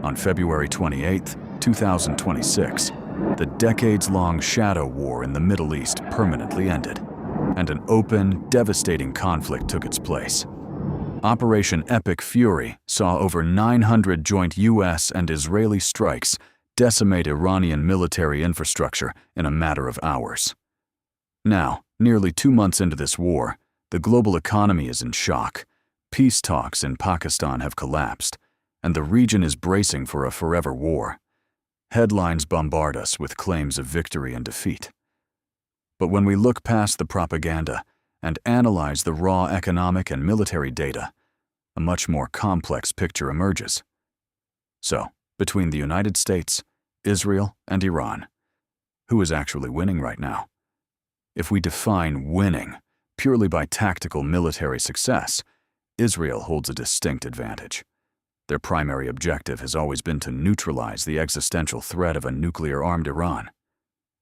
On February 28, 2026, the decades-long shadow war in the Middle East permanently ended, and an open, devastating conflict took its place. Operation Epic Fury saw over 900 joint U.S. and Israeli strikes decimate Iranian military infrastructure in a matter of hours. Now, nearly 2 months into this war, the global economy is in shock. Peace talks in Pakistan have collapsed, and the region is bracing for a forever war. Headlines bombard us with claims of victory and defeat. But when we look past the propaganda and analyze the raw economic and military data, a much more complex picture emerges. So, between the United States, Israel, and Iran, who is actually winning right now? If we define winning purely by tactical military success, Israel holds a distinct advantage. Their primary objective has always been to neutralize the existential threat of a nuclear-armed Iran.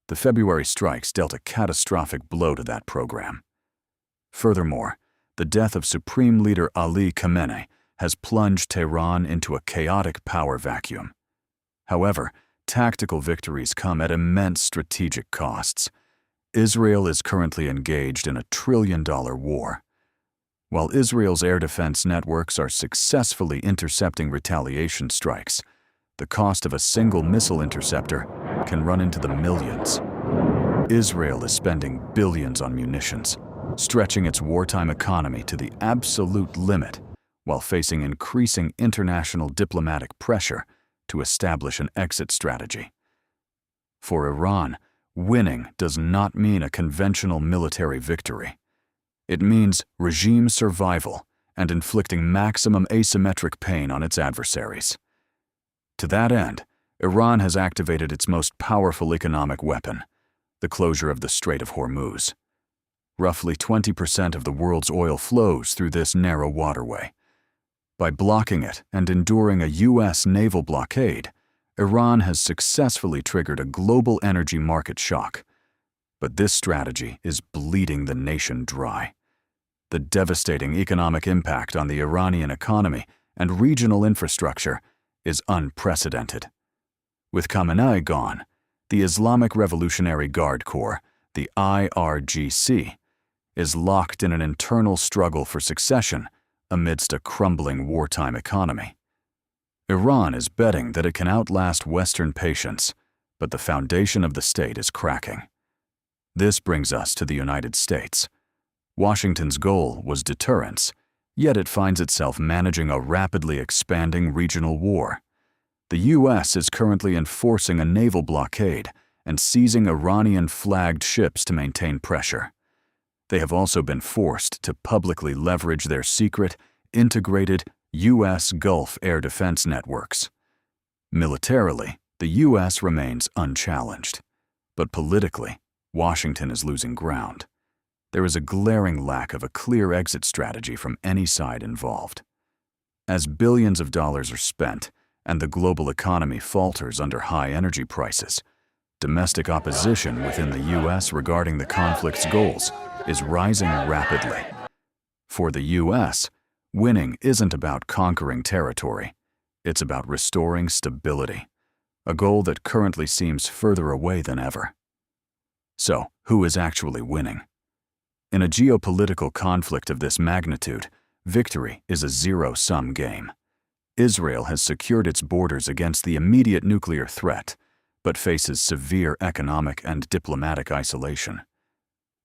The February strikes dealt a catastrophic blow to that program. Furthermore, the death of Supreme Leader Ali Khamenei has plunged Tehran into a chaotic power vacuum. However, tactical victories come at immense strategic costs. Israel is currently engaged in a trillion-dollar war. While Israel's air defense networks are successfully intercepting retaliation strikes, the cost of a single missile interceptor can run into the millions. Israel is spending billions on munitions, stretching its wartime economy to the absolute limit while facing increasing international diplomatic pressure to establish an exit strategy. For Iran, winning does not mean a conventional military victory. It means regime survival and inflicting maximum asymmetric pain on its adversaries. To that end, Iran has activated its most powerful economic weapon, the closure of the Strait of Hormuz. Roughly 20% of the world's oil flows through this narrow waterway. By blocking it and enduring a U.S. naval blockade, Iran has successfully triggered a global energy market shock. But this strategy is bleeding the nation dry. The devastating economic impact on the Iranian economy and regional infrastructure is unprecedented. With Khamenei gone, the Islamic Revolutionary Guard Corps, the IRGC, is locked in an internal struggle for succession amidst a crumbling wartime economy. Iran is betting that it can outlast Western patience, but the foundation of the state is cracking. This brings us to the United States. Washington's goal was deterrence, yet it finds itself managing a rapidly expanding regional war. The U.S. is currently enforcing a naval blockade and seizing Iranian-flagged ships to maintain pressure. They have also been forced to publicly leverage their secret, integrated U.S. Gulf air defense networks. Militarily, the U.S. remains unchallenged, but politically, Washington is losing ground. There is a glaring lack of a clear exit strategy from any side involved. As billions of dollars are spent and the global economy falters under high energy prices, domestic opposition within the U.S. regarding the conflict's goals is rising rapidly. For the U.S., winning isn't about conquering territory. It's about restoring stability, a goal that currently seems further away than ever. So, who is actually winning? In a geopolitical conflict of this magnitude, victory is a zero-sum game. Israel has secured its borders against the immediate nuclear threat, but faces severe economic and diplomatic isolation.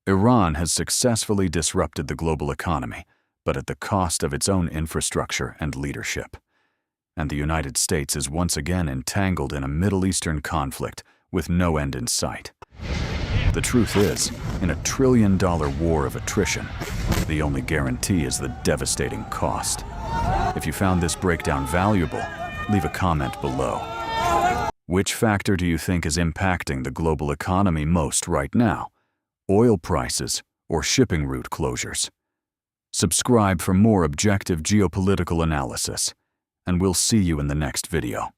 Iran has successfully disrupted the global economy, but at the cost of its own infrastructure and leadership. And the United States is once again entangled in a Middle Eastern conflict with no end in sight. The truth is, in a trillion-dollar war of attrition, the only guarantee is the devastating cost. If you found this breakdown valuable, leave a comment below. Which factor do you think is impacting the global economy most right now? Oil prices or shipping route closures? Subscribe for more objective geopolitical analysis, and we'll see you in the next video.